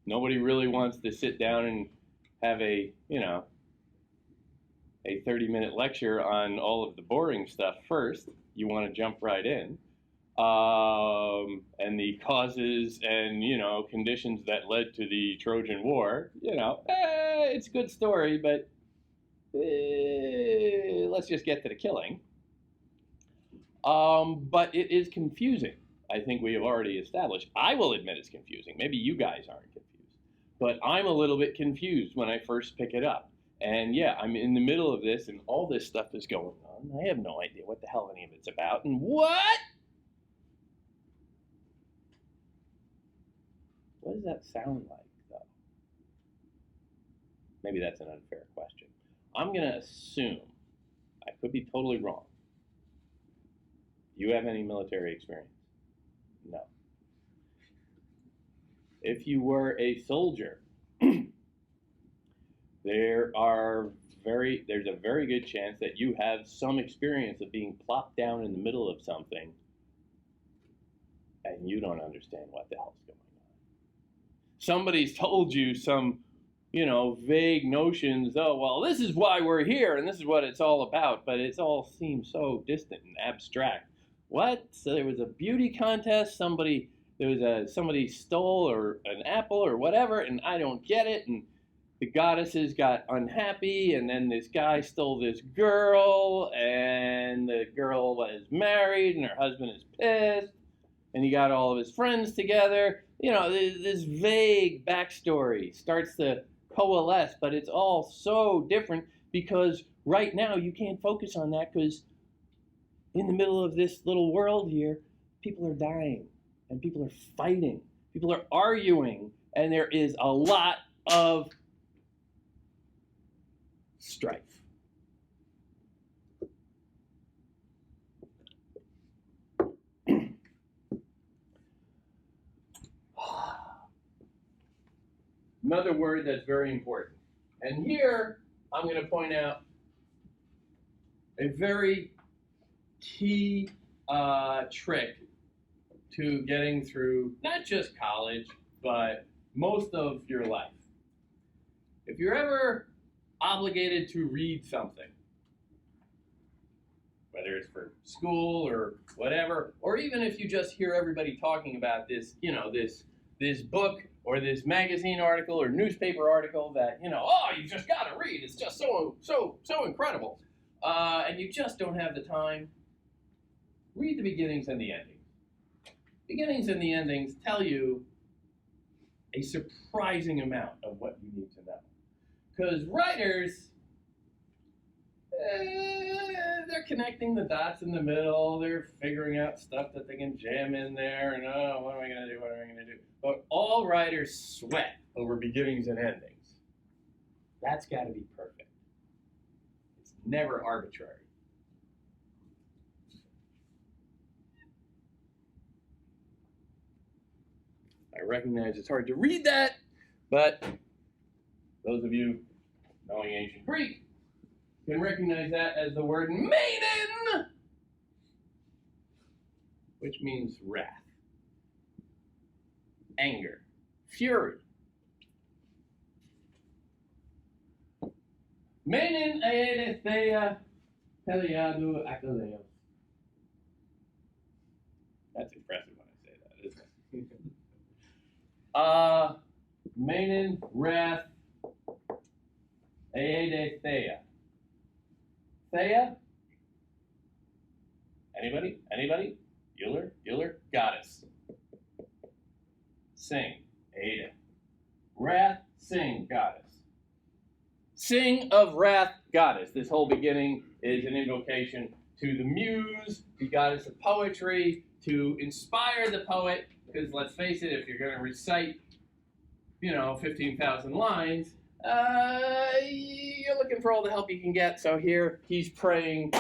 Nobody really wants to sit down and have a 30-minute lecture on all of the boring stuff first. You want to jump right in. And the causes and, conditions that led to the Trojan War. It's a good story, but let's just get to the killing. But it is confusing. I think we have already established. I will admit it's confusing. Maybe you guys aren't confused. But I'm a little bit confused when I first pick it up. And yeah, I'm in the middle of this, and all this stuff is going on. I have no idea what the hell any of it's about. And what? What does that sound like, though? Maybe that's an unfair question. I'm going to assume, I could be totally wrong. Do you have any military experience? No. If you were a soldier, there's a very good chance that you have some experience of being plopped down in the middle of something and you don't understand what the hell's going on. Somebody's told you some, vague notions. Oh, well, this is why we're here and this is what it's all about, but it all seems so distant and abstract. What? So there was a beauty contest, somebody stole or an apple or whatever, and I don't get it, and the goddesses got unhappy, and then this guy stole this girl, and the girl was married, and her husband is pissed, and he got all of his friends together. This vague backstory starts to coalesce, but it's all so different because right now you can't focus on that because in the middle of this little world here, people are dying, and people are fighting, people are arguing, and there is a lot of strife. Another word that's very important. And here, I'm going to point out a very key trick to getting through not just college, but most of your life. If you're ever obligated to read something, whether it's for school or whatever, or even if you just hear everybody talking about this, this book or this magazine article or newspaper article that, you just got to read. It's just so incredible. And you just don't have the time. Read the beginnings and the endings. Beginnings and the endings tell you a surprising amount of what you need to know. Because writers, they're connecting the dots in the middle. They're figuring out stuff that they can jam in there. And, what am I going to do? What am I going to do? But all writers sweat over beginnings and endings. That's got to be perfect. It's never arbitrary. I recognize it's hard to read that, but those of you knowing ancient Greek can recognize that as the word maiden, which means wrath, anger, fury. Maiden aedetheia peliadu Achilles. That's impressive when I say that, isn't it? Maiden, wrath, aedetheia. Thea? Anybody? Euler? Goddess. Sing. Ada. Wrath, sing, goddess. Sing of wrath, goddess. This whole beginning is an invocation to the muse, the goddess of poetry, to inspire the poet, because let's face it, if you're going to recite, 15,000 lines, you're looking for all the help you can get. So here he's praying,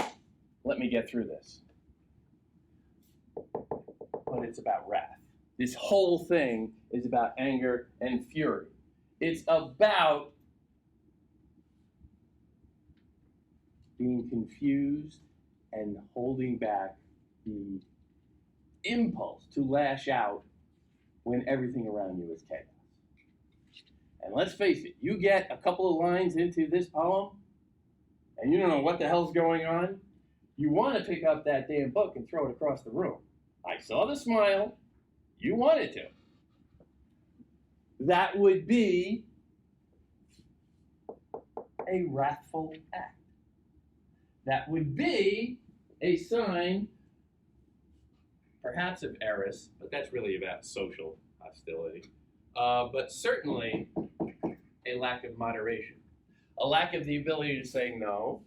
let me get through this. But it's about wrath. This whole thing is about anger and fury. It's about being confused and holding back the impulse to lash out when everything around you is chaos. And let's face it, you get a couple of lines into this poem, and you don't know what the hell's going on, you want to pick up that damn book and throw it across the room. I saw the smile. You wanted to. That would be a wrathful act. That would be a sign, perhaps of Eris, but that's really about social hostility. But certainly a lack of moderation. A lack of the ability to say, no,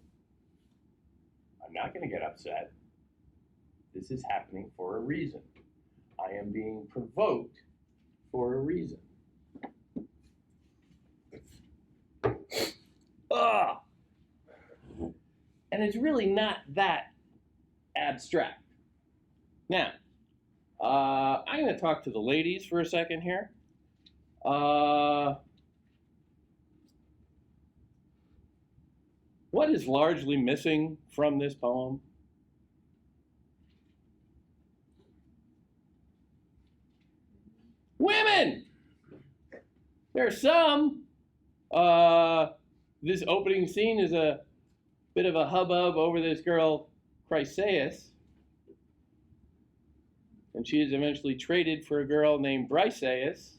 I'm not going to get upset. This is happening for a reason. I am being provoked for a reason. Ugh. And it's really not that abstract. Now, I'm going to talk to the ladies for a second here. What is largely missing from this poem? Women! There's some. This opening scene is a bit of a hubbub over this girl, Chryseis. And she is eventually traded for a girl named Briseis.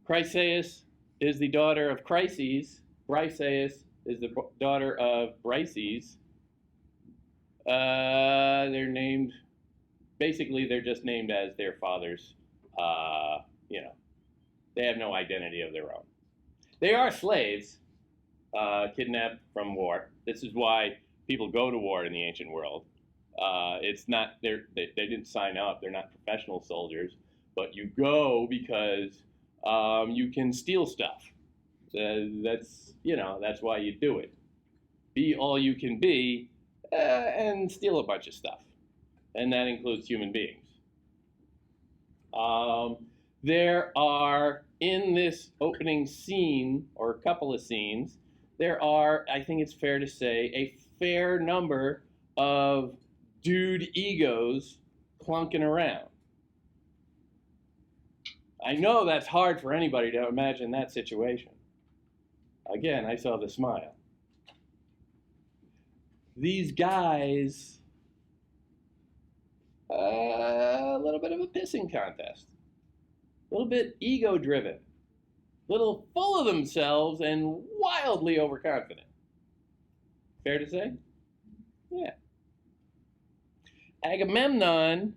Chryseis is the daughter of Chryses. Briseis is the daughter of Brises. They're named, basically they're just named as their fathers. They have no identity of their own. They are slaves, kidnapped from war. This is why people go to war in the ancient world. It's not, they didn't sign up, they're not professional soldiers, but you go because you can steal stuff. That's why you do it. Be all you can be and steal a bunch of stuff. And that includes human beings. There are, in this opening scene, or a couple of scenes, there are, I think it's fair to say, a fair number of dude egos clunking around. I know that's hard for anybody to imagine that situation. Again, I saw the smile. These guys, a little bit of a pissing contest. A little bit ego-driven. A little full of themselves and wildly overconfident. Fair to say? Yeah. Agamemnon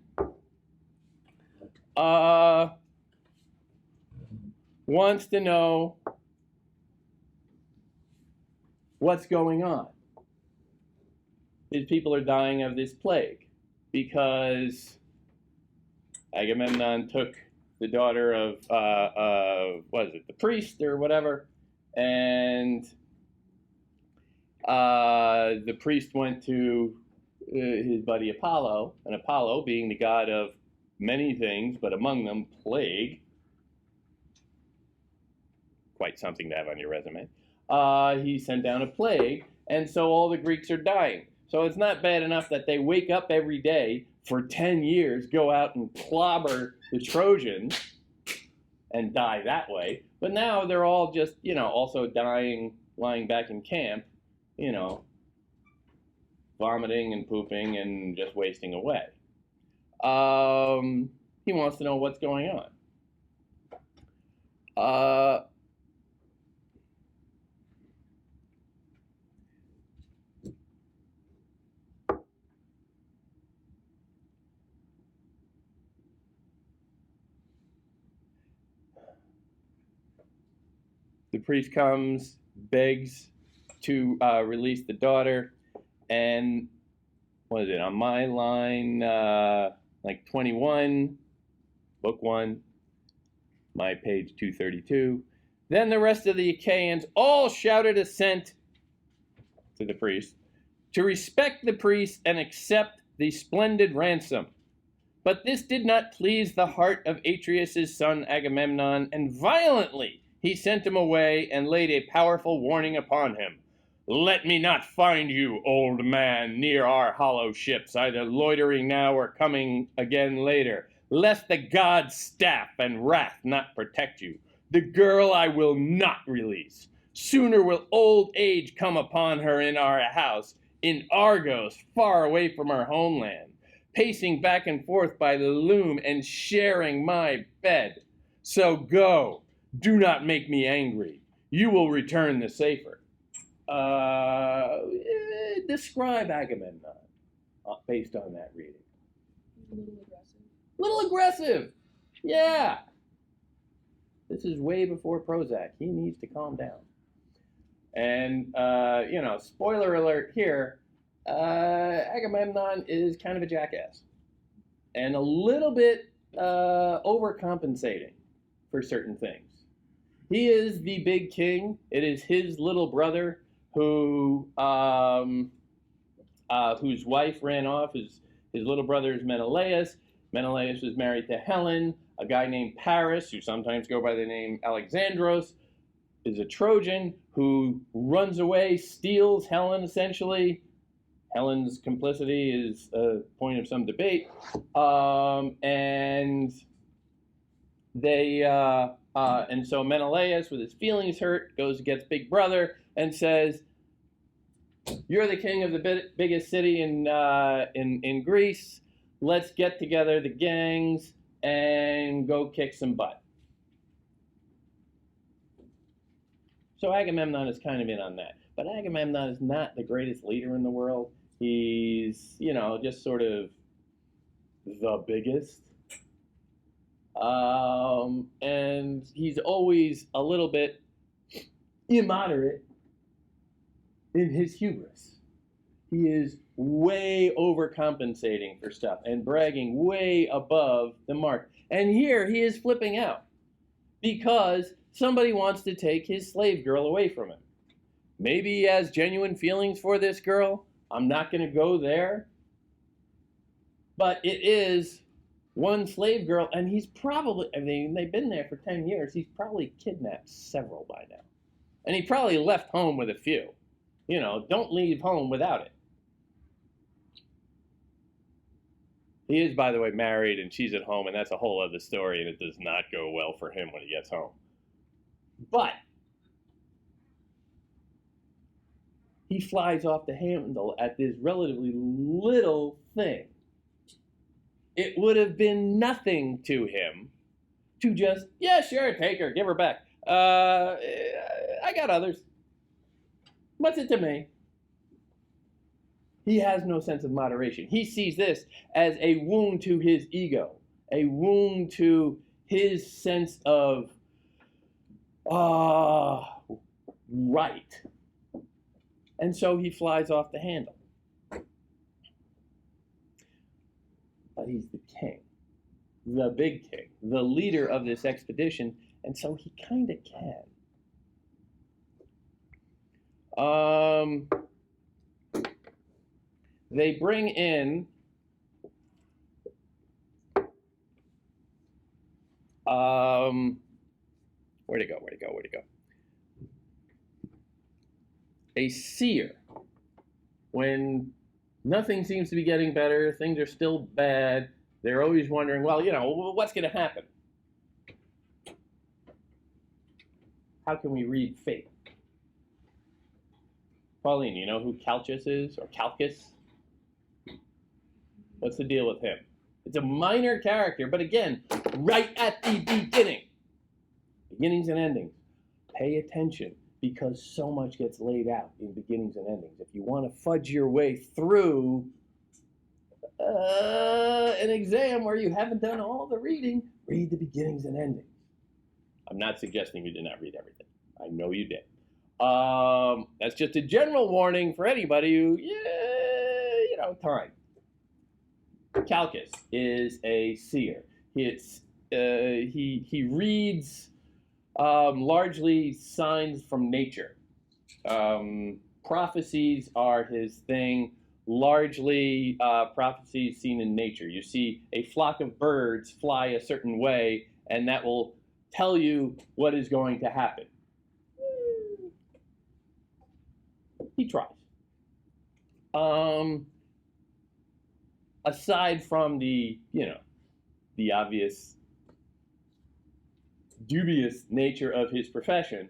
wants to know what's going on. His people are dying of this plague because Agamemnon took the daughter of, the priest or whatever, and the priest went to his buddy Apollo, and Apollo, being the god of many things, but among them plague, quite something to have on your resume, he sent down a plague, and so all the Greeks are dying. So it's not bad enough that they wake up every day for 10 years, go out and clobber the Trojans and die that way. But now they're all just, also dying, lying back in camp, vomiting and pooping and just wasting away. He wants to know what's going on. The priest comes, begs to release the daughter, and what is it, on my line, 21, book 1, my page 232. Then the rest of the Achaeans all shouted assent to the priest, to respect the priest and accept the splendid ransom. But this did not please the heart of Atreus' son Agamemnon, and violently he sent him away and laid a powerful warning upon him. Let me not find you, old man, near our hollow ships, either loitering now or coming again later, lest the god's staff and wrath not protect you. The girl I will not release. Sooner will old age come upon her in our house, in Argos, far away from our homeland, pacing back and forth by the loom and sharing my bed. So go, do not make me angry. You will return the safer. Describe Agamemnon based on that reading. A little aggressive. Little aggressive, yeah. This is way before Prozac. He needs to calm down. And, spoiler alert here, Agamemnon is kind of a jackass. And a little bit overcompensating for certain things. He is the big king. It is his little brother whose wife ran off. His little brother is Menelaus. Menelaus was married to Helen. A guy named Paris, who sometimes go by the name Alexandros, is a Trojan who runs away, steals Helen, essentially. Helen's complicity is a point of some debate. And so Menelaus, with his feelings hurt, goes against Big Brother and says, "You're the king of the biggest city in Greece. Let's get together the gangs and go kick some butt." So Agamemnon is kind of in on that. But Agamemnon is not the greatest leader in the world. He's, just sort of the biggest. And he's always a little bit immoderate in his hubris. He is way overcompensating for stuff and bragging way above the mark. And here he is flipping out because somebody wants to take his slave girl away from him. Maybe he has genuine feelings for this girl. I'm not going to go there. But it is one slave girl, and he's probably, they've been there for 10 years. He's probably kidnapped several by now. And he probably left home with a few. Don't leave home without it. He is, by the way, married, and she's at home, and that's a whole other story, and it does not go well for him when he gets home. But he flies off the handle at this relatively little thing. It would have been nothing to him to just, yeah, sure, take her, give her back. I got others. What's it to me? He has no sense of moderation. He sees this as a wound to his ego, a wound to his sense of right. And so he flies off the handle. But he's the king, the big king, the leader of this expedition, and so he kind of can. They bring in where'd it go? A seer. When nothing seems to be getting better, things are still bad, they're always wondering, well, what's going to happen? How can we read fate? Pauline, you know who Calchas is, or Calchas? What's the deal with him? It's a minor character, but again, right at the beginning. Beginnings and endings. Pay attention, because so much gets laid out in beginnings and endings. If you want to fudge your way through an exam where you haven't done all the reading, read the beginnings and endings. I'm not suggesting you did not read everything. I know you did. That's just a general warning for anybody who, time. Calchas is a seer. He reads largely signs from nature. Prophecies are his thing. Largely prophecies seen in nature. You see a flock of birds fly a certain way, and that will tell you what is going to happen. He tries. Aside from the obvious dubious nature of his profession,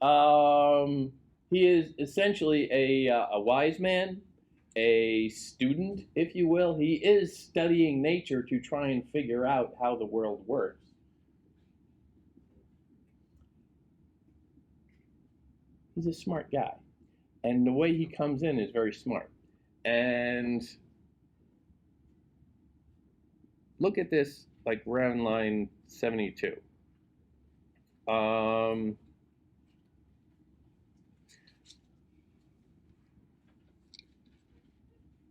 he is essentially a wise man, a student, if you will. He is studying nature to try and figure out how the world works. He's a smart guy. And the way he comes in is very smart. And look at this, like around line 72.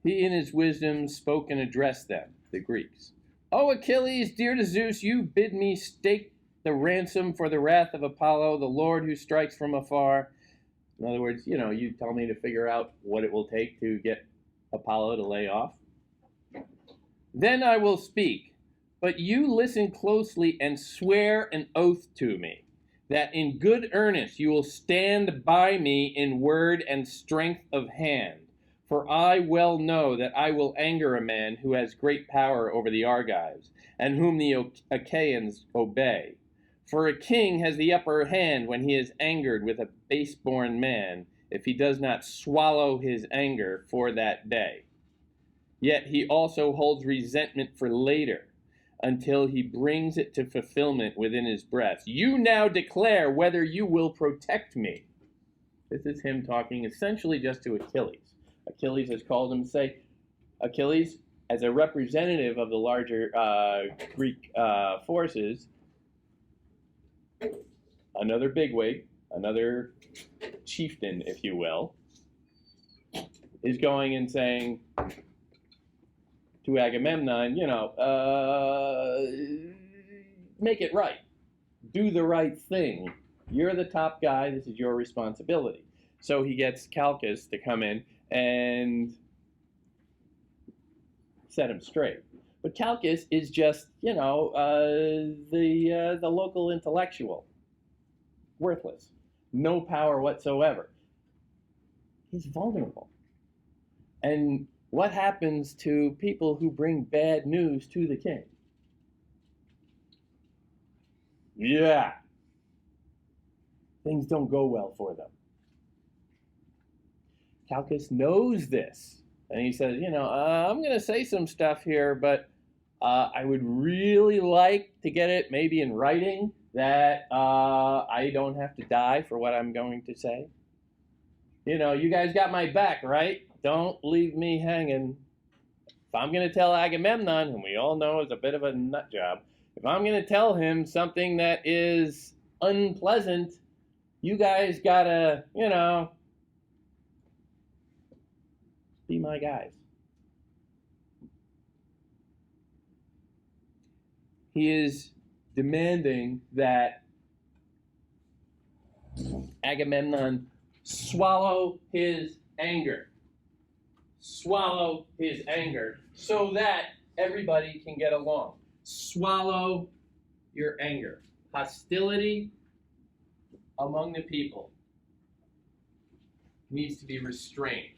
He in his wisdom spoke and addressed them, the Greeks. O Achilles, dear to Zeus, you bid me stake the ransom for the wrath of Apollo, the Lord who strikes from afar. In other words, you tell me to figure out what it will take to get Apollo to lay off. Then I will speak, but you listen closely and swear an oath to me, that in good earnest you will stand by me in word and strength of hand. For I well know that I will anger a man who has great power over the Argives, and whom the Achaeans obey. For a king has the upper hand when he is angered with a base-born man, if he does not swallow his anger for that day. Yet he also holds resentment for later, until he brings it to fulfillment within his breast. You now declare whether you will protect me. This is him talking essentially just to Achilles. Achilles has called him, Achilles, as a representative of the larger Greek forces, another bigwig, another chieftain, if you will, is going and saying to Agamemnon, make it right. Do the right thing. You're the top guy. This is your responsibility. So he gets Calchas to come in and set him straight. But Calchas is just, the local intellectual. Worthless. No power whatsoever. He's vulnerable. And what happens to people who bring bad news to the king? Yeah. Things don't go well for them. Calchas knows this. And he says, I'm going to say some stuff here, but I would really like to get it maybe in writing that I don't have to die for what I'm going to say. You guys got my back, right? Don't leave me hanging. If I'm going to tell Agamemnon, whom we all know is a bit of a nut job, if I'm going to tell him something that is unpleasant, you guys got to, be my guys. He is demanding that Agamemnon swallow his anger. Swallow his anger so that everybody can get along. Swallow your anger. Hostility among the people needs to be restrained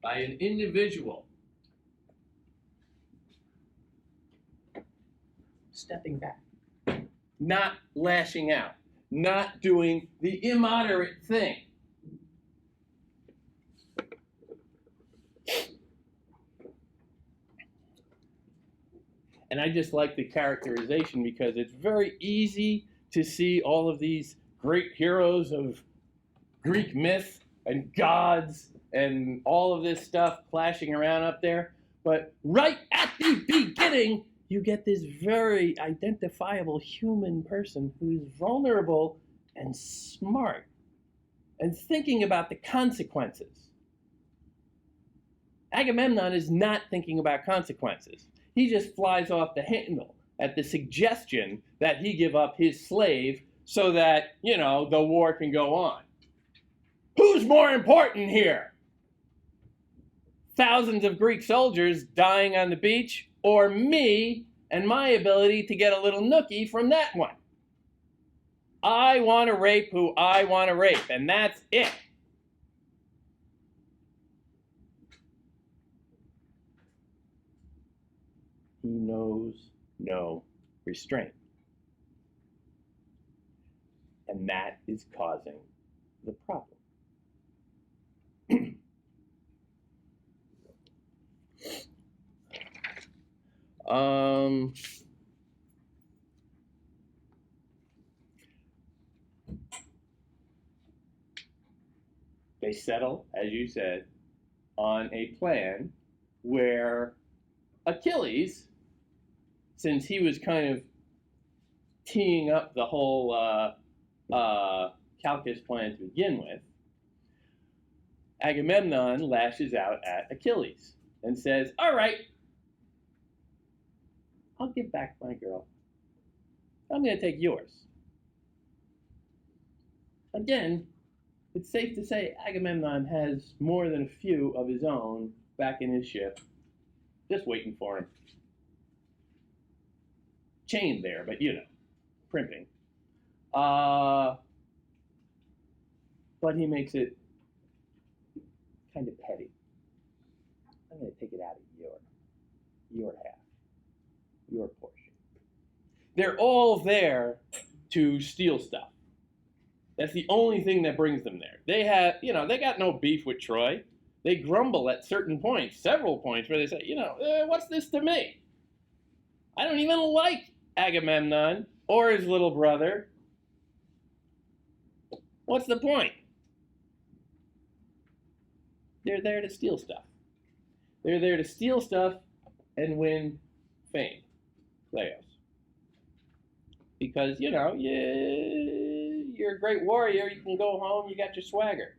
by an individual stepping back, not lashing out, not doing the immoderate thing. And I just like the characterization because it's very easy to see all of these great heroes of Greek myth and gods and all of this stuff flashing around up there. But right at the beginning, you get this very identifiable human person who's vulnerable and smart and thinking about the consequences. Agamemnon is not thinking about consequences. He just flies off the handle at the suggestion that he give up his slave so that, the war can go on. Who's more important here? Thousands of Greek soldiers dying on the beach, or me and my ability to get a little nookie from that one? I want to rape who I want to rape, and that's it. He knows no restraint. And that is causing the problem. They settle, as you said, on a plan where Achilles, since he was kind of teeing up the whole Calchas plan to begin with, Agamemnon lashes out at Achilles and says, all right, I'll give back my girl. I'm going to take yours. Again, it's safe to say Agamemnon has more than a few of his own back in his ship, just waiting for him. Chained there, but you know, primping. But he makes it kind of petty. I'm going to take it out of your half, your portion. They're all there to steal stuff. That's the only thing that brings them there. They have, they got no beef with Troy. They grumble at certain points, several points, where they say, what's this to me? I don't even like Agamemnon or his little brother. What's the point? They're there to steal stuff. They're there to steal stuff and win fame, Leos. Because, you're a great warrior, you can go home, you got your swagger.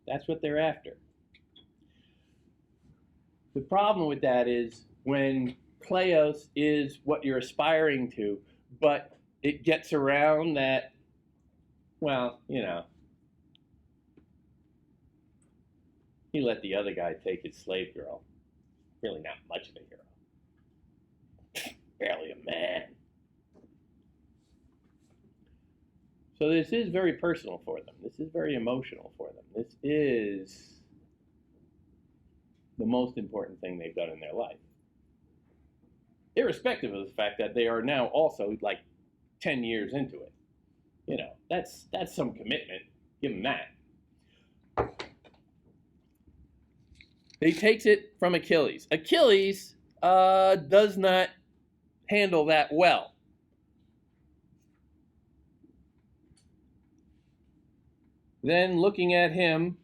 That's what they're after. The problem with that is when Kleos is what you're aspiring to, but it gets around that, he let the other guy take his slave girl. Really not much of a hero. Barely a man. So this is very personal for them. This is very emotional for them. This is the most important thing they've done in their life. Irrespective of the fact that they are now also like 10 years into it. That's some commitment. Give them that. He takes it from Achilles. Achilles does not handle that well. Then, looking at him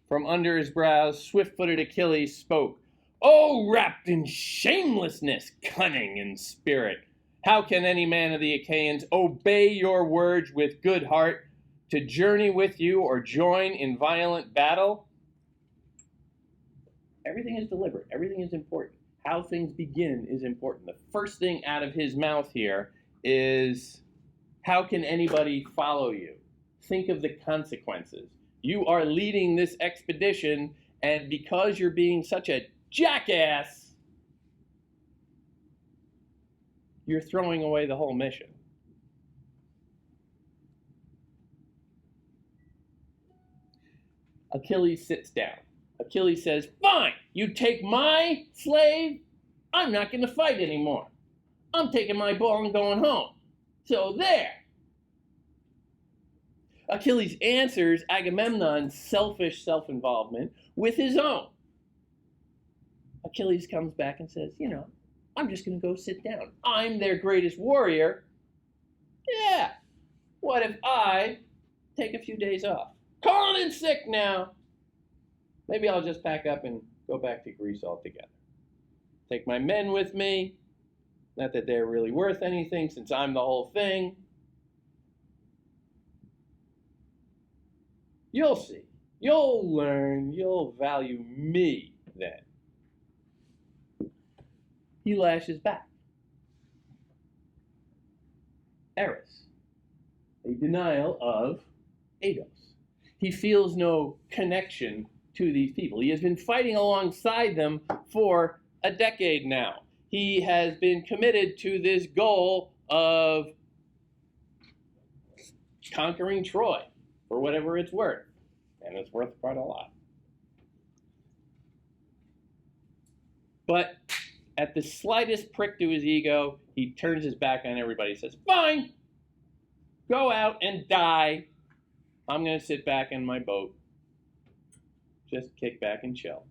from under his brows, swift-footed Achilles spoke. "O wrapped in shamelessness, cunning in spirit, how can any man of the Achaeans obey your words with good heart, to journey with you or join in violent battle?" Everything is deliberate. Everything is important. How things begin is important. The first thing out of his mouth here is, how can anybody follow you? Think of the consequences. You are leading this expedition, and because you're being such a jackass, you're throwing away the whole mission. Achilles sits down. Achilles says, "Fine, you take my slave, I'm not going to fight anymore. I'm taking my ball and going home. So there." Achilles answers Agamemnon's selfish self-involvement with his own. Achilles comes back and says, I'm just going to go sit down. I'm their greatest warrior. Yeah, what if I take a few days off? Calling in sick now. Maybe I'll just pack up and go back to Greece altogether. Take my men with me. Not that they're really worth anything since I'm the whole thing. You'll see. You'll learn. You'll value me then. He lashes back. Eris. A denial of Ados. He feels no connection to these people. He has been fighting alongside them for a decade now. He has been committed to this goal of conquering Troy for whatever it's worth. And it's worth quite a lot. But at the slightest prick to his ego, he turns his back on everybody. He says, "Fine, go out and die. I'm going to sit back in my boat, just kick back and chill.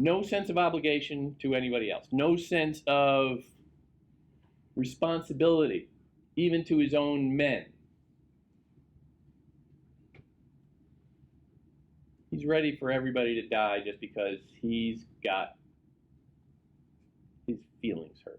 No sense of obligation to anybody else. No sense of responsibility, even to his own men. He's ready for everybody to die just because he's got his feelings hurt.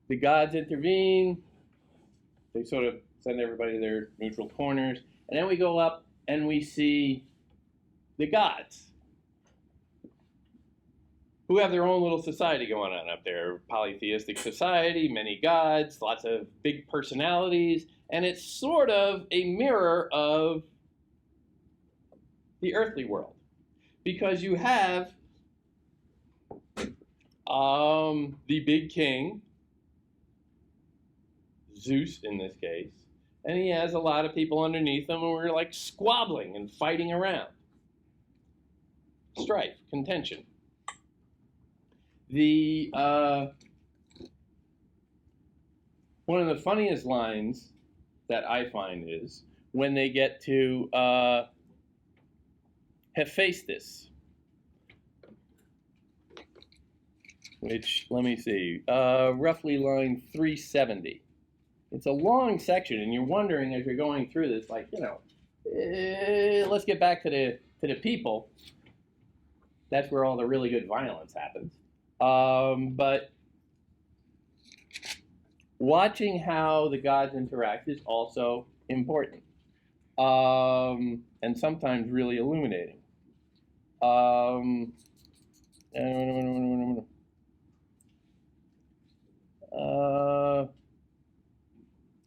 The gods intervene. They sort of send everybody to their neutral corners. And then we go up and we see the gods, who have their own little society going on up there. Polytheistic society, many gods, lots of big personalities. And it's sort of a mirror of the earthly world. Because you have the big king, Zeus in this case, and he has a lot of people underneath him, and we're like squabbling and fighting around. Strife, contention. The one of the funniest lines that I find is when they get to Hephaestus, which, let me see, roughly line 370. It's a long section, and you're wondering as you're going through this, like, let's get back to the people. That's where all the really good violence happens. But watching how the gods interact is also important, and sometimes really illuminating. All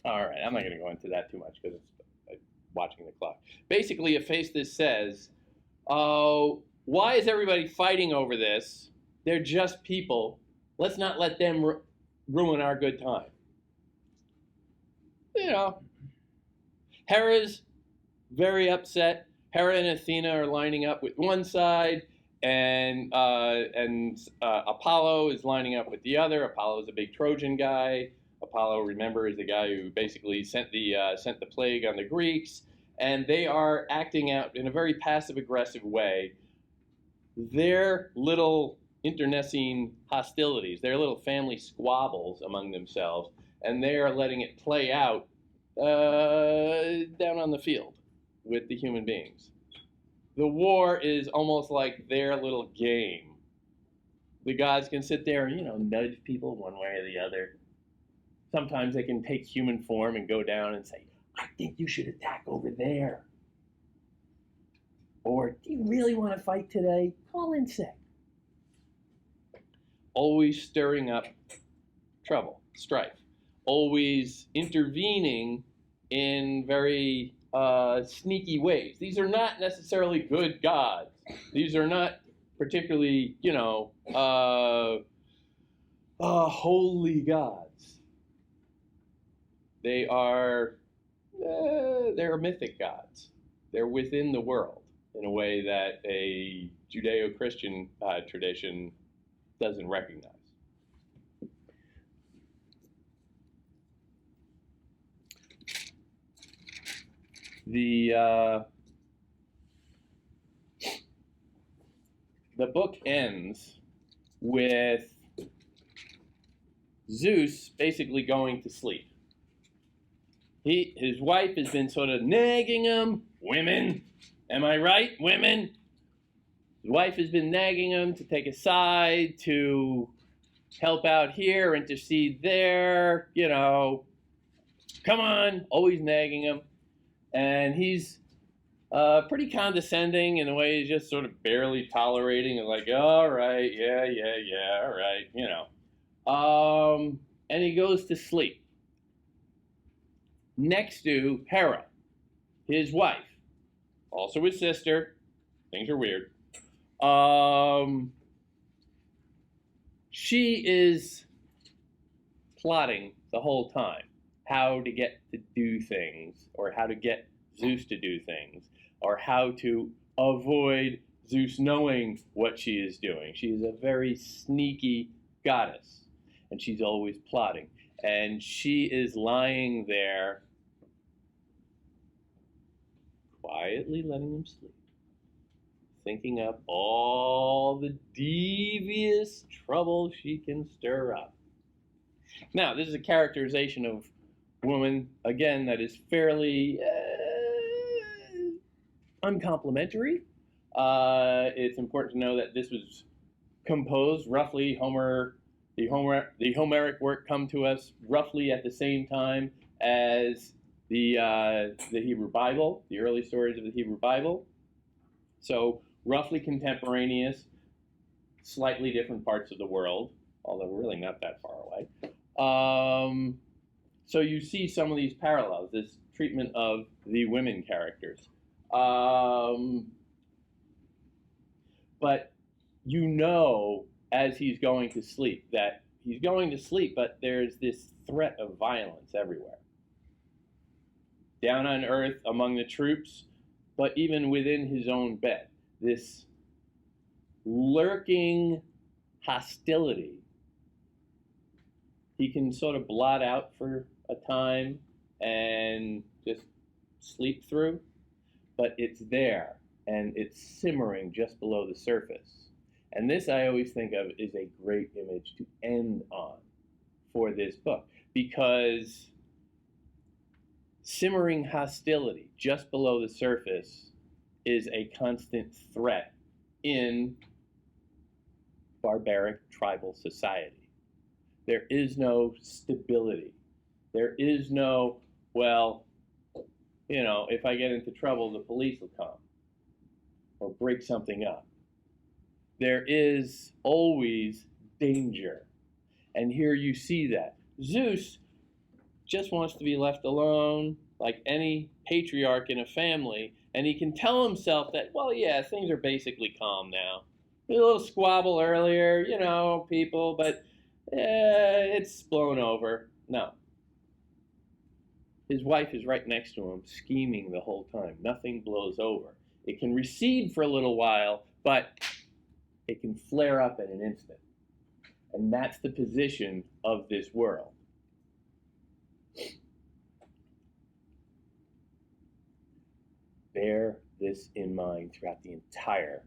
right, I'm not going to go into that too much because it's watching the clock. Basically, Hephaestus says, why is everybody fighting over this? They're just people. Let's not let them ruin our good time. Hera's very upset. Hera and Athena are lining up with one side, and Apollo is lining up with the other. Apollo is a big Trojan guy. Apollo, remember, is the guy who basically sent the plague on the Greeks, and they are acting out in a very passive-aggressive way their little internecine hostilities, their little family squabbles among themselves, and they are letting it play out down on the field with the human beings. The war is almost like their little game. The gods can sit there and nudge people one way or the other. Sometimes they can take human form and go down and say, I think you should attack over there. Or, do you really want to fight today? Call in sick. Always stirring up trouble, strife. Always intervening in very sneaky ways. These are not necessarily good gods. These are not particularly, holy gods. They are, they're mythic gods. They're within the world in a way that a Judeo-Christian tradition doesn't recognize. The book ends with Zeus basically going to sleep. His wife has been sort of nagging him. Women, am I right, women? His wife has been nagging him to take a side, to help out here, intercede there, come on, always nagging him. And he's pretty condescending in the way he's just sort of barely tolerating and like, all right, yeah, all right, and he goes to sleep next to Hera, his wife, also his sister. Things are weird. She is plotting the whole time how to get to do things, or how to get Zeus to do things, or how to avoid Zeus knowing what she is doing. She is a very sneaky goddess, and she's always plotting. And she is lying there, quietly letting him sleep, thinking up all the devious trouble she can stir up. Now, this is a characterization of woman, again, that is fairly uncomplimentary. It's important to know that this was composed roughly, the Homeric work come to us roughly at the same time as the Hebrew Bible, the early stories of the Hebrew Bible. So roughly contemporaneous, slightly different parts of the world, although we're really not that far away. So you see some of these parallels, this treatment of the women characters. But you know, as he's going to sleep, that he's going to sleep, but there's this threat of violence everywhere. Down on earth among the troops, but even within his own bed, this lurking hostility he can sort of blot out for a time and just sleep through, but it's there and it's simmering just below the surface. And this, I always think of, is a great image to end on for this book, because simmering hostility just below the surface is a constant threat in barbaric tribal society. There is no stability. There is no, well, you know, if I get into trouble, the police will come or break something up. There is always danger. And here you see that. Zeus just wants to be left alone, like any patriarch in a family, and he can tell himself that, well, yeah, things are basically calm now. There's a little squabble earlier, you know, people, but it's blown over. No. His wife is right next to him, scheming the whole time. Nothing blows over. It can recede for a little while, but it can flare up in an instant. And that's the position of this world. Bear this in mind throughout the entire